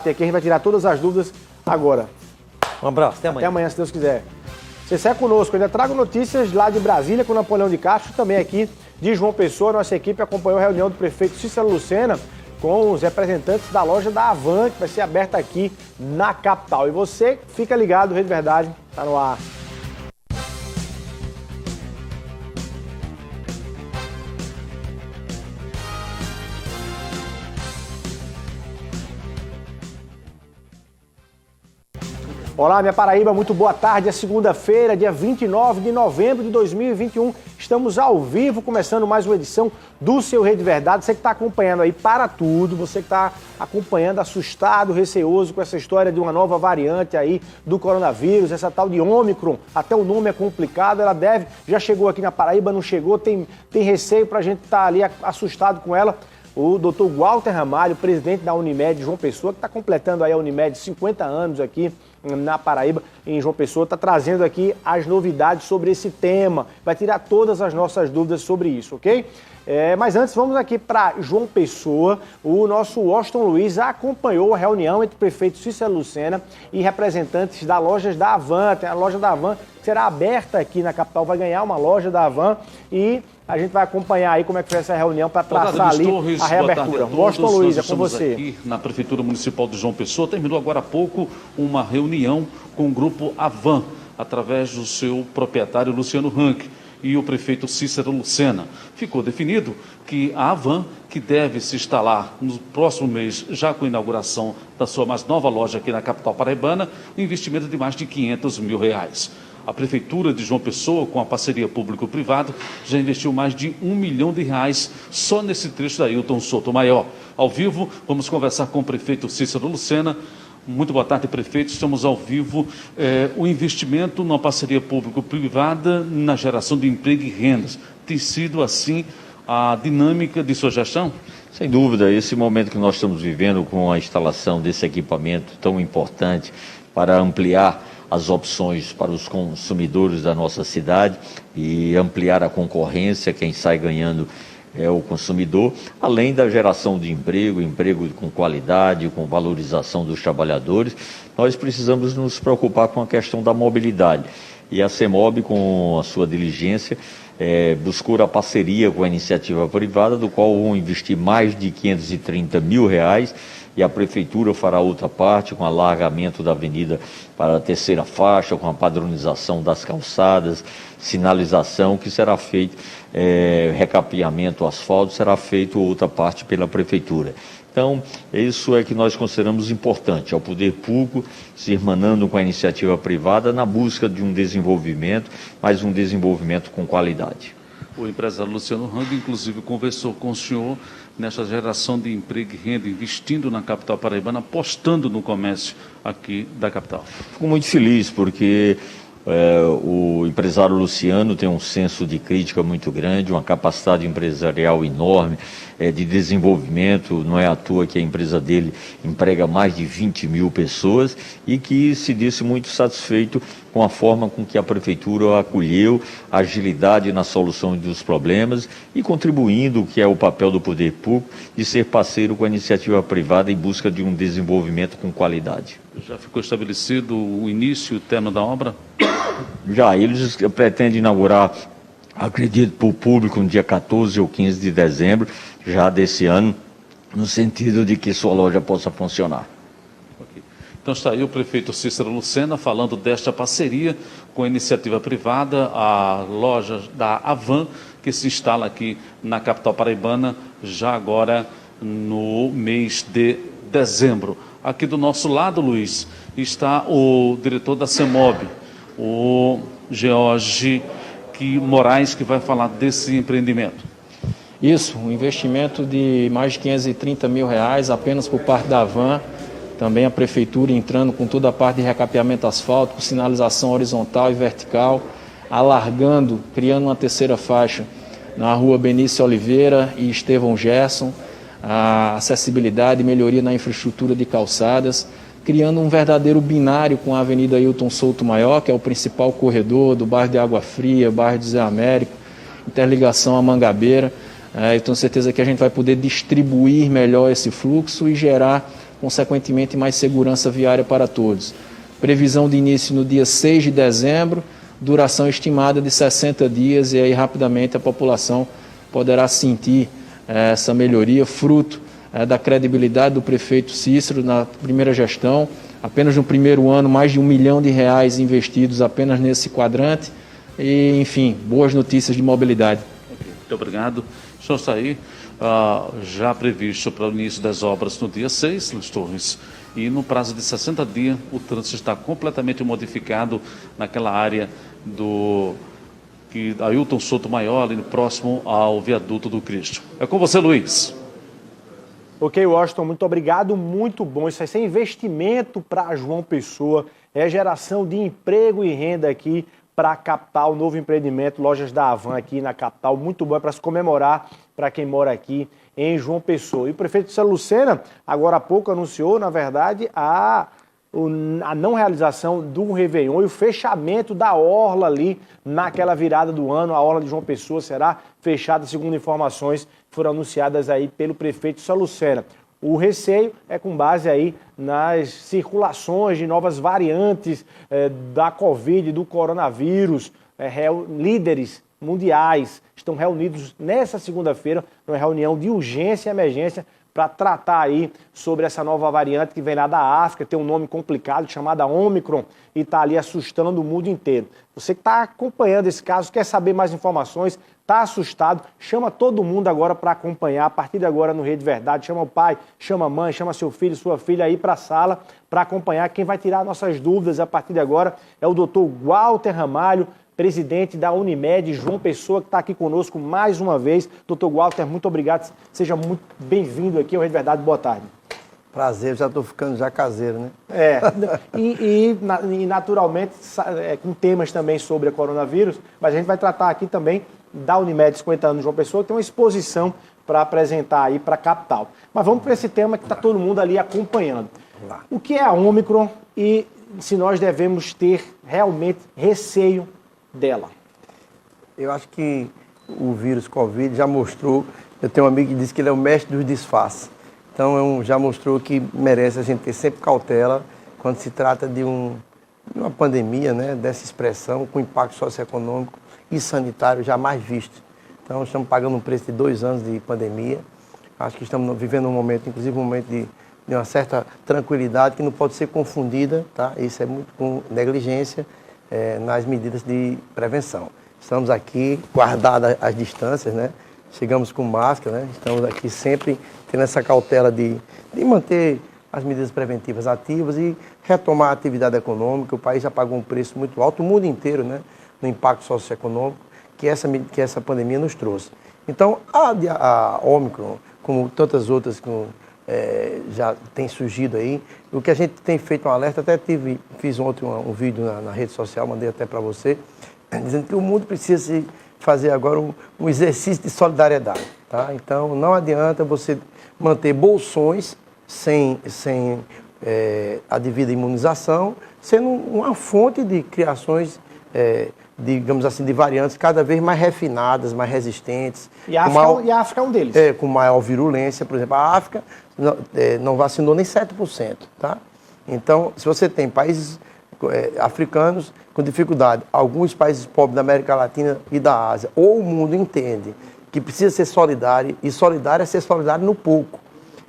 Aqui a gente vai tirar todas as dúvidas agora. Um abraço, até amanhã. Até amanhã, se Deus quiser. Você segue conosco, eu ainda trago notícias lá de Brasília com Napoleão de Castro, também aqui de João Pessoa. Nossa equipe acompanhou a reunião do prefeito Cícero Lucena com os representantes da loja da Havan, que vai ser aberta aqui na capital. E você fica ligado, Rede Verdade, tá no ar. Olá, minha Paraíba, muito boa tarde. É segunda-feira, dia 29 de novembro de 2021. Estamos ao vivo, começando mais uma edição do seu Rede Verdade. Você que está acompanhando aí para tudo, você que está acompanhando assustado, receoso com essa história de uma nova variante aí do coronavírus, essa tal de Ômicron, até o nome é complicado, ela já chegou aqui na Paraíba, não chegou, tem receio para a gente estar ali assustado com ela. O Dr. Walter Ramalho, presidente da Unimed João Pessoa, que está completando aí a Unimed 50 anos aqui na Paraíba, em João Pessoa, está trazendo aqui as novidades sobre esse tema, vai tirar todas as nossas dúvidas sobre isso, ok? Mas antes, vamos aqui para João Pessoa. O nosso Washington Luiz acompanhou a reunião entre o prefeito Cícero Lucena e representantes das lojas da Havan. Tem a loja da Havan que será aberta aqui na capital, vai ganhar uma loja da Havan e a gente vai acompanhar aí como é que foi essa reunião para traçar ali a reabertura. Washington Luiz, é com você. Aqui na Prefeitura Municipal de João Pessoa, terminou agora há pouco uma reunião com o grupo Havan, através do seu proprietário Luciano Rank e o prefeito Cícero Lucena. Ficou definido que a Havan, que deve se instalar no próximo mês, já com a inauguração da sua mais nova loja aqui na capital paraibana, um investimento de mais de R$500 mil. A Prefeitura de João Pessoa, com a parceria público-privada, já investiu mais de R$1 milhão só nesse trecho da Hilton Sotomayor. Ao vivo, vamos conversar com o prefeito Cícero Lucena. Muito boa tarde, prefeito. Estamos ao vivo. O investimento numa parceria público-privada na geração de emprego e rendas. Tem sido, assim, a dinâmica de sua gestão? Sem dúvida, esse momento que nós estamos vivendo com a instalação desse equipamento tão importante para ampliar as opções para os consumidores da nossa cidade e ampliar a concorrência, quem sai ganhando é o consumidor, além da geração de emprego com qualidade, com valorização dos trabalhadores. Nós precisamos nos preocupar com a questão da mobilidade. E a CEMOB, com a sua diligência, buscou a parceria com a iniciativa privada, do qual vão investir mais de R$530 mil, e a Prefeitura fará outra parte, com alargamento da avenida para a terceira faixa, com a padronização das calçadas, sinalização que será feito, recapeamento, asfalto, será feito outra parte pela Prefeitura. Então, isso é que nós consideramos importante, é o poder público se irmanando com a iniciativa privada na busca de um desenvolvimento, mas um desenvolvimento com qualidade. O empresário Luciano Rank, inclusive, conversou com o senhor nessa geração de emprego e renda, investindo na capital paraibana, apostando no comércio aqui da capital. Fico muito feliz porque o empresário Luciano tem um senso de crítica muito grande, uma capacidade empresarial enorme, de desenvolvimento. Não é à toa que a empresa dele emprega mais de 20 mil pessoas e que se disse muito satisfeito com a forma com que a Prefeitura acolheu, a agilidade na solução dos problemas e contribuindo, que é o papel do poder público, de ser parceiro com a iniciativa privada em busca de um desenvolvimento com qualidade. Já ficou estabelecido o início e o término da obra? Já, eles pretendem inaugurar, acredito, para o público no dia 14 ou 15 de dezembro, já desse ano, no sentido de que sua loja possa funcionar. Okay. Então está aí o prefeito Cícero Lucena falando desta parceria com a iniciativa privada, a loja da Havan, que se instala aqui na capital paraibana, já agora no mês de dezembro. Aqui do nosso lado, Luiz, está o diretor da CEMOB, o George Moraes, que vai falar desse empreendimento. Isso, um investimento de mais de R$530 mil apenas por parte da Havan, também a Prefeitura entrando com toda a parte de recapeamento asfáltico, sinalização horizontal e vertical, alargando, criando uma terceira faixa na rua Benício Oliveira e Estevão Gerson, a acessibilidade e melhoria na infraestrutura de calçadas, criando um verdadeiro binário com a Avenida Hilton Sotomayor, que é o principal corredor do bairro de Água Fria, bairro de Zé Américo, interligação à Mangabeira. Eu tenho certeza que a gente vai poder distribuir melhor esse fluxo e gerar consequentemente mais segurança viária para todos. Previsão de início no dia 6 de dezembro, duração estimada de 60 dias, e aí rapidamente a população poderá sentir essa melhoria, fruto da credibilidade do prefeito Cícero na primeira gestão. Apenas no primeiro ano, mais de R$1 milhão investidos apenas nesse quadrante. E, enfim, boas notícias de mobilidade. Muito obrigado. O senhor está aí, já previsto para o início das obras no dia 6, Luiz Torres. E no prazo de 60 dias, o trânsito está completamente modificado naquela área do Ailton Souto Maior, ali próximo ao viaduto do Cristo. É com você, Luiz. Ok, Washington, muito obrigado, muito bom. Isso vai ser investimento para João Pessoa, é geração de emprego e renda aqui para a capital, novo empreendimento, Lojas da Avan aqui na capital, muito bom, é para se comemorar para quem mora aqui em João Pessoa. E o prefeito Cícero Lucena, agora há pouco, anunciou, na verdade, a não realização do Réveillon e o fechamento da orla ali naquela virada do ano. A orla de João Pessoa será fechada, segundo informações que foram anunciadas aí pelo prefeito Cícero Lucena. O receio é com base aí nas circulações de novas variantes da Covid, do coronavírus. Líderes mundiais estão reunidos nessa segunda-feira, numa reunião de urgência e emergência, para tratar aí sobre essa nova variante que vem lá da África, tem um nome complicado, chamada Ômicron, e está ali assustando o mundo inteiro. Você que está acompanhando esse caso, quer saber mais informações, está assustado, chama todo mundo agora para acompanhar, a partir de agora no Rede Verdade, chama o pai, chama a mãe, chama seu filho, sua filha aí para a sala para acompanhar. Quem vai tirar nossas dúvidas a partir de agora é o doutor Walter Ramalho, presidente da Unimed João Pessoa, que está aqui conosco mais uma vez. Doutor Walter, muito obrigado, seja muito bem-vindo aqui ao Rede Verdade, boa tarde. Prazer, já estou ficando já caseiro, né? E naturalmente com temas também sobre a coronavírus, mas a gente vai tratar aqui também da Unimed 50 anos João Pessoa, que tem uma exposição para apresentar aí para a capital. Mas vamos para esse tema que está todo mundo ali acompanhando. O que é a Ômicron e se nós devemos ter realmente receio dela? Eu acho que o vírus Covid já mostrou, eu tenho um amigo que disse que ele é o mestre dos disfarces. Então já mostrou que merece a gente ter sempre cautela quando se trata de uma pandemia, né, dessa expressão, com impacto socioeconômico e sanitário jamais visto. Então estamos pagando um preço de 2 anos de pandemia. Acho que estamos vivendo um momento, inclusive um momento de uma certa tranquilidade que não pode ser confundida, tá? Isso é muito com negligência nas medidas de prevenção. Estamos aqui guardadas as distâncias, né? Chegamos com máscara, né? Estamos aqui sempre tendo essa cautela de manter as medidas preventivas ativas e retomar a atividade econômica. O país já pagou um preço muito alto, o mundo inteiro, né? No impacto socioeconômico que essa pandemia nos trouxe. Então, a Ômicron, como tantas outras que já tem surgido aí, o que a gente tem feito um alerta, até fiz ontem um vídeo na rede social, mandei até para você, dizendo que o mundo precisa fazer agora um exercício de solidariedade, tá? Então, não adianta você manter bolsões sem a devida imunização, sendo uma fonte de criações, digamos assim, de variantes cada vez mais refinadas, mais resistentes. E a África é um deles. Com maior virulência. Por exemplo, a África não vacinou nem 7%. Tá? Então, se você tem países africanos com dificuldade, alguns países pobres da América Latina e da Ásia, ou o mundo entende que precisa ser solidário, e solidário é ser solidário no pouco.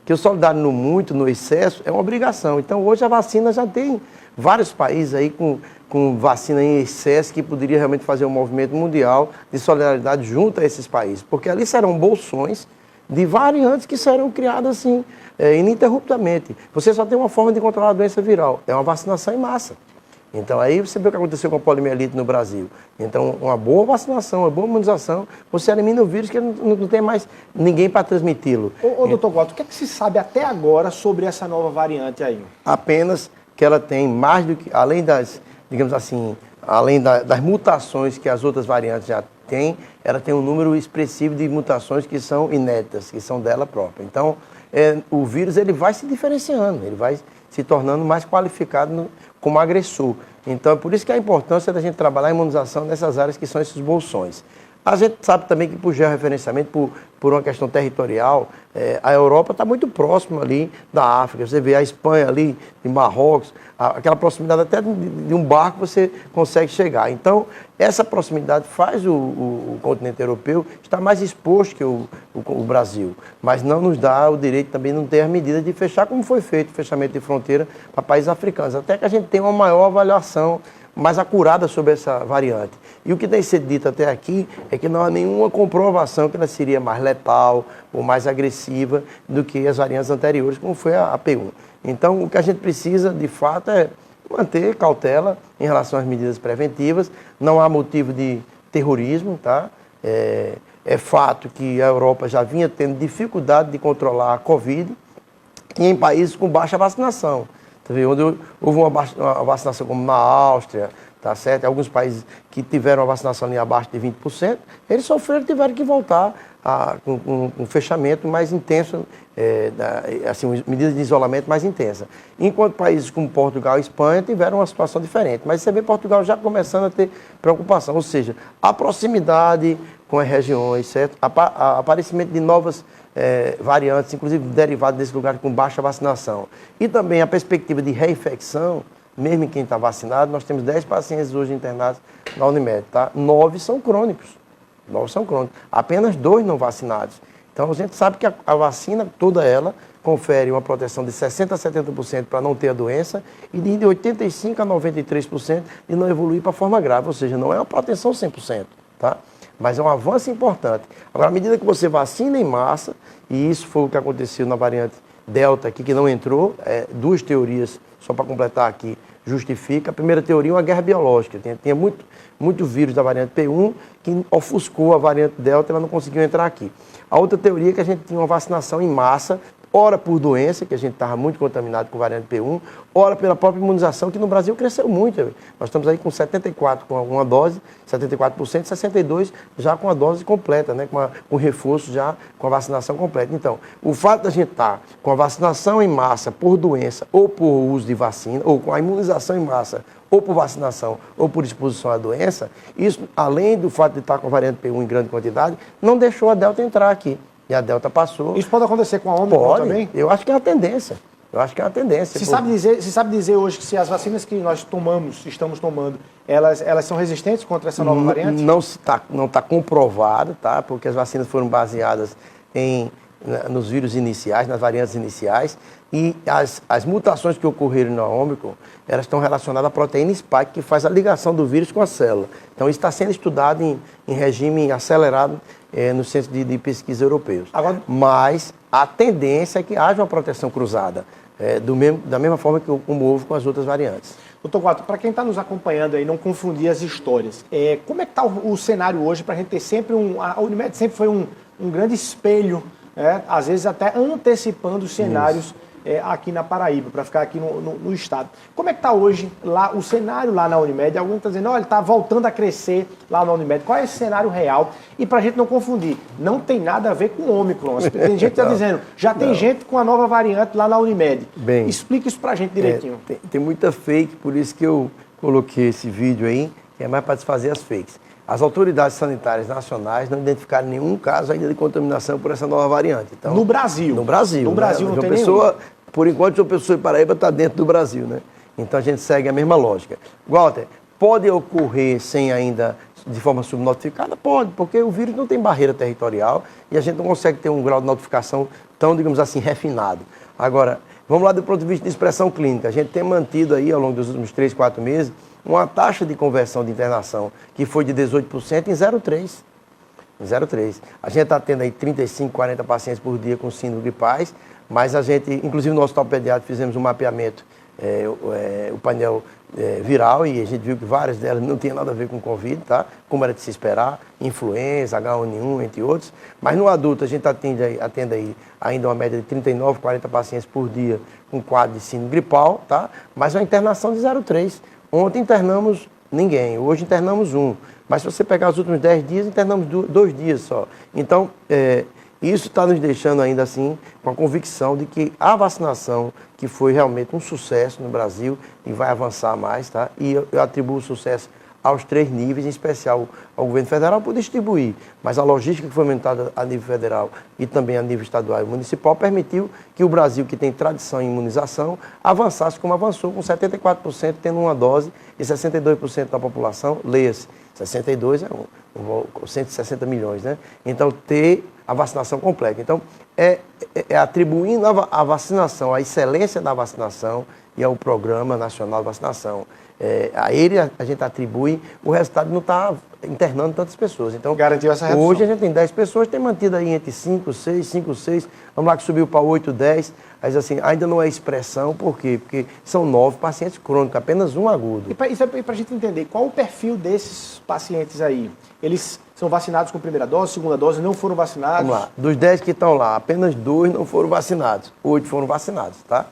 Que o solidário no muito, no excesso, é uma obrigação. Então, hoje a vacina já tem vários países aí com vacina em excesso que poderia realmente fazer um movimento mundial de solidariedade junto a esses países. Porque ali serão bolsões de variantes que serão criadas assim, ininterruptamente. Você só tem uma forma de controlar a doença viral, é uma vacinação em massa. Então aí você vê o que aconteceu com a poliomielite no Brasil. Então uma boa vacinação, uma boa imunização, você elimina o vírus que não tem mais ninguém para transmiti-lo. Doutor Walter, o que é que se sabe até agora sobre essa nova variante aí? Apenas que ela tem mais do que, além das, digamos assim, além das mutações que as outras variantes já têm, ela tem um número expressivo de mutações que são inéditas, que são dela própria. Então, o vírus ele vai se diferenciando, ele vai se tornando mais qualificado como agressor. Então, é por isso que a importância da gente trabalhar a imunização nessas áreas que são esses bolsões. A gente sabe também que por georreferenciamento, por uma questão territorial, a Europa está muito próxima ali da África. Você vê a Espanha ali, de Marrocos, aquela proximidade até de um barco você consegue chegar. Então, essa proximidade faz o continente europeu estar mais exposto que o Brasil, mas não nos dá o direito também de não ter as medidas de fechar, como foi feito o fechamento de fronteira para países africanos, até que a gente tenha uma maior avaliação mais acurada sobre essa variante. E o que tem sido dito até aqui é que não há nenhuma comprovação que ela seria mais letal ou mais agressiva do que as variantes anteriores, como foi a P1. Então, o que a gente precisa, de fato, é manter cautela em relação às medidas preventivas. Não há motivo de terrorismo, tá? É fato que a Europa já vinha tendo dificuldade de controlar a Covid e em países com baixa vacinação. Onde houve uma vacinação como na Áustria, tá certo? Alguns países que tiveram a vacinação ali abaixo de 20%, eles sofreram e tiveram que voltar com um fechamento mais intenso, assim, medidas de isolamento mais intensas. Enquanto países como Portugal e Espanha tiveram uma situação diferente. Mas você vê Portugal já começando a ter preocupação, ou seja, a proximidade com as regiões, certo? Aparecimento de novas variantes, inclusive derivadas desse lugar com baixa vacinação. E também a perspectiva de reinfecção, mesmo em quem está vacinado. Nós temos 10 pacientes hoje internados na Unimed, tá? 9 são crônicos. 9 são crônicos. Apenas 2 não vacinados. Então a gente sabe que a vacina, toda ela, confere uma proteção de 60% a 70% para não ter a doença e de 85% a 93% de não evoluir para forma grave. Ou seja, não é uma proteção 100%, tá? Mas é um avanço importante. Agora, à medida que você vacina em massa, e isso foi o que aconteceu na variante Delta aqui, que não entrou, 2 teorias, só para completar aqui, justifica. A primeira teoria é uma guerra biológica. Tinha muito vírus da variante P1 que ofuscou a variante Delta e ela não conseguiu entrar aqui. A outra teoria é que a gente tinha uma vacinação em massa, ora por doença, que a gente estava muito contaminado com a variante P1, ora pela própria imunização, que no Brasil cresceu muito. Nós estamos aí com 74% com uma dose, 74%, 62% já com a dose completa, né? com reforço já com a vacinação completa. Então, o fato da gente estar com a vacinação em massa por doença ou por uso de vacina, ou com a imunização em massa ou por vacinação ou por exposição à doença, isso, além do fato de estar com a variante P1 em grande quantidade, não deixou a Delta entrar aqui. E a Delta passou. Isso pode acontecer com a Ômicron também? Eu acho que é uma tendência. Você sabe dizer hoje que se as vacinas que nós estamos tomando, elas são resistentes contra essa nova variante? Não está comprovado, tá? Porque as vacinas foram baseadas nos vírus iniciais, nas variantes iniciais, e as mutações que ocorreram na Ômicron, elas estão relacionadas à proteína spike, que faz a ligação do vírus com a célula. Então, isso está sendo estudado em regime acelerado no centro de pesquisa europeus. Agora, mas a tendência é que haja uma proteção cruzada, da mesma forma como houve com as outras variantes. Doutor Guato, para quem está nos acompanhando aí, não confundir as histórias, como é que está o cenário hoje para a gente ter sempre a Unimed sempre foi um grande espelho, às vezes até antecipando os cenários aqui na Paraíba, para ficar aqui no estado. Como é que está hoje lá, o cenário lá na Unimed? Alguém está dizendo, olha, está voltando a crescer lá na Unimed. Qual é esse cenário real? E para a gente não confundir, não tem nada a ver com o Ômicron. Tem gente que está dizendo, já tem gente com a nova variante lá na Unimed. Bem, explica isso para a gente direitinho. Tem muita fake, por isso que eu coloquei esse vídeo aí, que é mais para desfazer as fakes. As autoridades sanitárias nacionais não identificaram nenhum caso ainda de contaminação por essa nova variante. Então, no Brasil? No Brasil. No Brasil não tem nenhuma. Por enquanto, João Pessoa e Paraíba está dentro do Brasil, né? Então a gente segue a mesma lógica. Walter, pode ocorrer sem ainda, de forma subnotificada? Pode, porque o vírus não tem barreira territorial e a gente não consegue ter um grau de notificação tão, digamos assim, refinado. Agora, vamos lá do ponto de vista de expressão clínica. A gente tem mantido aí, ao longo dos últimos 3, 4 meses, uma taxa de conversão de internação que foi de 18% em 0,3%. 0,3%. A gente está tendo aí 35, 40 pacientes por dia com síndrome gripais, mas a gente, inclusive no Hospital Pediátrico, fizemos um mapeamento, o painel viral, e a gente viu que várias delas não tinham nada a ver com Covid, tá? Como era de se esperar, influenza, H1N1, entre outros. Mas no adulto a gente atende aí ainda uma média de 39, 40 pacientes por dia com quadro de síndrome gripal, tá? Mas uma internação de 0,3%. Ontem internamos ninguém, hoje internamos 1. Mas se você pegar os últimos 10 dias, internamos 2 dias só. Então, isso está nos deixando ainda assim com a convicção de que a vacinação, que foi realmente um sucesso no Brasil e vai avançar mais, tá? E eu atribuo o sucesso aos 3 níveis, em especial ao governo federal, por distribuir. Mas a logística que foi montada a nível federal e também a nível estadual e municipal permitiu que o Brasil, que tem tradição em imunização, avançasse como avançou, com 74% tendo uma dose e 62% da população, leia-se, 62 é 160 milhões, né? Então, ter a vacinação completa. Então, é atribuindo a vacinação, a excelência da vacinação e ao Programa Nacional de Vacinação. A ele a gente atribui o resultado de não estar internando tantas pessoas. Então, garantiu essa redução. Hoje a gente tem 10 pessoas, tem mantido aí entre 5, 6, vamos lá que subiu para 8, 10, mas assim, ainda não é expressão, por quê? Porque são 9 pacientes crônicos, apenas um agudo. E para a gente entender, qual o perfil desses pacientes aí? Eles são vacinados com primeira dose, segunda dose, não foram vacinados? Vamos lá, dos 10 que estão lá, apenas 2 não foram vacinados, 8 foram vacinados, tá?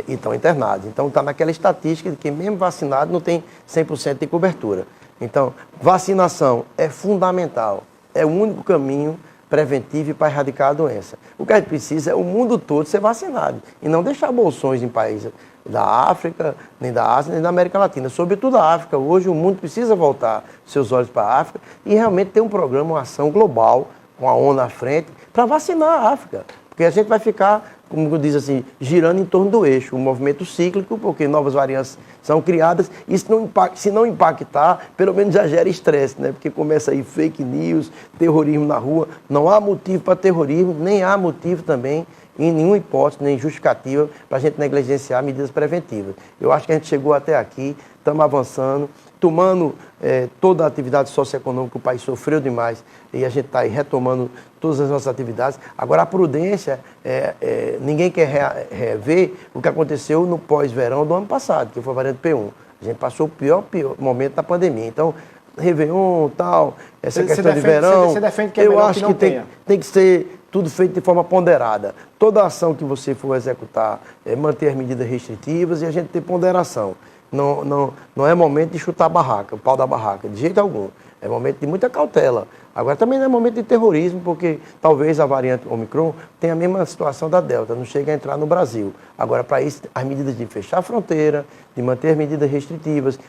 E estão internados. Então, está naquela estatística de que mesmo vacinado não tem 100% de cobertura. Então, vacinação é fundamental, é o único caminho preventivo para erradicar a doença. O que a gente precisa é o mundo todo ser vacinado e não deixar bolsões em países da África, nem da Ásia, nem da América Latina. Sobretudo a África. Hoje o mundo precisa voltar seus olhos para a África e realmente ter um programa, uma ação global, com a ONU à frente, para vacinar a África. Porque a gente vai ficar, como diz assim, girando em torno do eixo, um movimento cíclico, porque novas variantes são criadas, e se não impactar, pelo menos já gera estresse, né? Porque começa aí fake news, terrorismo na rua, não há motivo para terrorismo, nem há motivo também, em nenhuma hipótese, nem justificativa, para a gente negligenciar medidas preventivas. Eu acho que a gente chegou até aqui, estamos avançando, tomando toda a atividade socioeconômica que o país sofreu demais e a gente está aí retomando todas as nossas atividades. Agora, a prudência, ninguém quer rever o que aconteceu no pós-verão do ano passado, que foi a variante P1. A gente passou o pior momento da pandemia. Então, Réveillon, tal, essa questão de verão, você defende que é eu melhor acho que não que tem que ser tudo feito de forma ponderada. Toda ação que você for executar, manter as medidas restritivas e a gente ter ponderação. Não é momento de chutar a barraca, o pau da barraca, de jeito algum. É momento de muita cautela. Agora também não é momento de terrorismo, porque talvez a variante Omicron tenha a mesma situação da Delta, não chega a entrar no Brasil. Agora, para isso, as medidas de fechar a fronteira, de manter as medidas restritivas,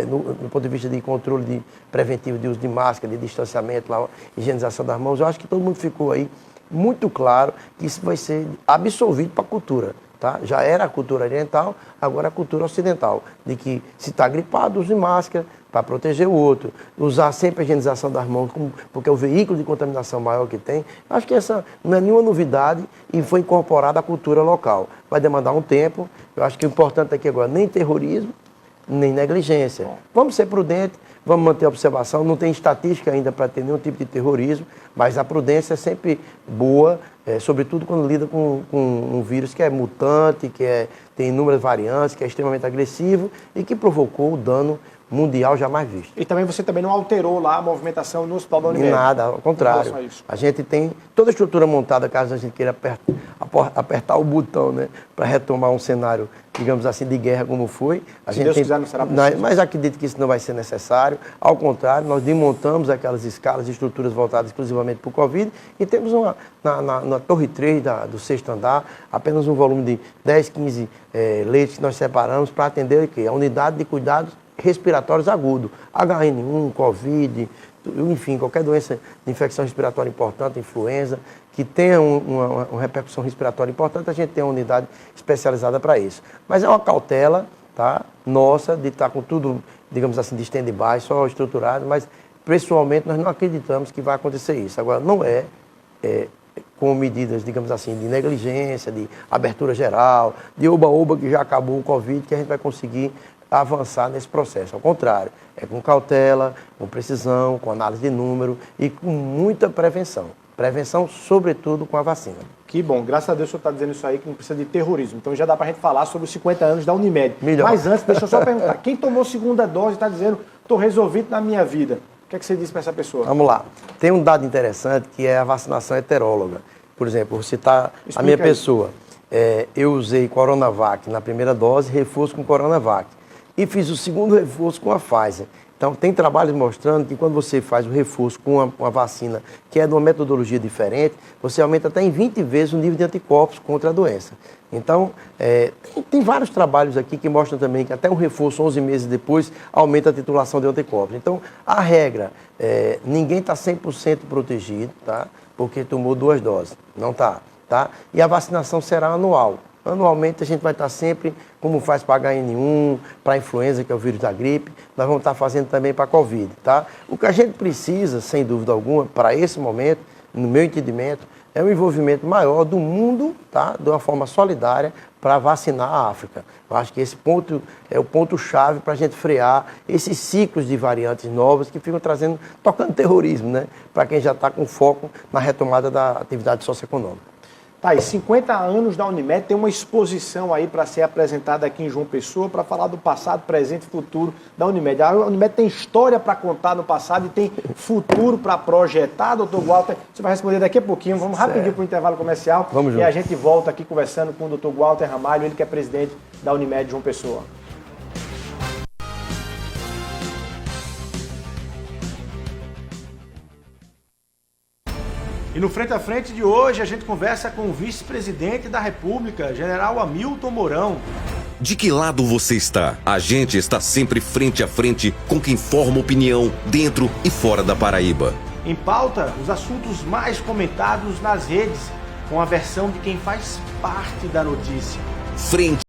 no ponto de vista de controle preventivo de uso de máscara, de distanciamento, higienização das mãos, eu acho que todo mundo ficou aí muito claro que isso vai ser absolvido para a cultura. Tá? Já era a cultura oriental, agora a cultura ocidental, de que se está gripado, use máscara para proteger o outro, usar sempre a higienização das mãos, porque é o veículo de contaminação maior que tem. Acho que essa não é nenhuma novidade e foi incorporada à cultura local. Vai demandar um tempo, eu acho que o importante aqui agora, nem terrorismo, nem negligência. Vamos ser prudentes, vamos manter a observação, não tem estatística ainda para ter nenhum tipo de terrorismo, mas a prudência é sempre boa, sobretudo quando lida com um vírus que é mutante, que tem inúmeras variantes, que é extremamente agressivo e que provocou o dano mundial jamais visto. E também você também não alterou lá a movimentação no Hospital da Unimed? Nada, ao contrário. A gente tem toda a estrutura montada, caso a gente queira apertar o botão, né, para retomar um cenário, digamos assim, de guerra como foi. Se Deus quiser, não será preciso. Mas acredito que isso não vai ser necessário. Ao contrário, nós desmontamos aquelas escalas e estruturas voltadas exclusivamente para o Covid e temos na Torre 3 do 6º andar apenas um volume de 10, 15 leitos que nós separamos para atender aqui, a unidade de cuidados respiratórios agudos, HN1, Covid, enfim, qualquer doença de infecção respiratória importante, influenza, que tenha uma repercussão respiratória importante, a gente tem uma unidade especializada para isso. Mas é uma cautela, tá, nossa, de estar com tudo, digamos assim, de stand-by, só estruturado, mas pessoalmente nós não acreditamos que vai acontecer isso. Agora, não com medidas, digamos assim, de negligência, de abertura geral, de oba-oba que já acabou o Covid, que a gente vai conseguir avançar nesse processo. Ao contrário, é com cautela, com precisão, com análise de número e com muita prevenção. Prevenção, sobretudo, com a vacina. Que bom. Graças a Deus o senhor está dizendo isso aí, que não precisa de terrorismo. Então já dá para a gente falar sobre os 50 anos da Unimed. Melhor. Mas antes, deixa eu só perguntar. Quem tomou segunda dose e está dizendo, estou resolvido na minha vida. O que é que você diz para essa pessoa? Vamos lá. Tem um dado interessante que é a vacinação heteróloga. Por exemplo, vou citar a minha pessoa. Eu usei Coronavac na primeira dose, reforço com Coronavac. E fiz o segundo reforço com a Pfizer. Então, tem trabalhos mostrando que quando você faz o reforço com uma vacina que é de uma metodologia diferente, você aumenta até em 20 vezes o nível de anticorpos contra a doença. Então, tem vários trabalhos aqui que mostram também que até um reforço 11 meses depois aumenta a titulação de anticorpos. Então, a regra, ninguém está 100% protegido, tá? Porque tomou 2 doses. Não está, tá? E a vacinação será anual. Anualmente a gente vai estar sempre, como faz para HN1, para a influenza, que é o vírus da gripe, nós vamos estar fazendo também para a Covid, tá? O que a gente precisa, sem dúvida alguma, para esse momento, no meu entendimento, é um envolvimento maior do mundo, tá? De uma forma solidária, para vacinar a África. Eu acho que esse ponto é o ponto-chave para a gente frear esses ciclos de variantes novas que ficam tocando terrorismo, né? Para quem já está com foco na retomada da atividade socioeconômica. Tá aí, 50 anos da Unimed, tem uma exposição aí para ser apresentada aqui em João Pessoa para falar do passado, presente e futuro da Unimed. A Unimed tem história para contar no passado e tem futuro para projetar, doutor Walter. Você vai responder daqui a pouquinho. Vamos rapidinho para o intervalo comercial. Vamos junto. E a gente volta aqui conversando com o doutor Walter Ramalho, ele que é presidente da Unimed João Pessoa. E no Frente a Frente de hoje, a gente conversa com o vice-presidente da República, general Hamilton Mourão. De que lado você está? A gente está sempre frente a frente com quem forma opinião dentro e fora da Paraíba. Em pauta, os assuntos mais comentados nas redes, com a versão de quem faz parte da notícia. Frente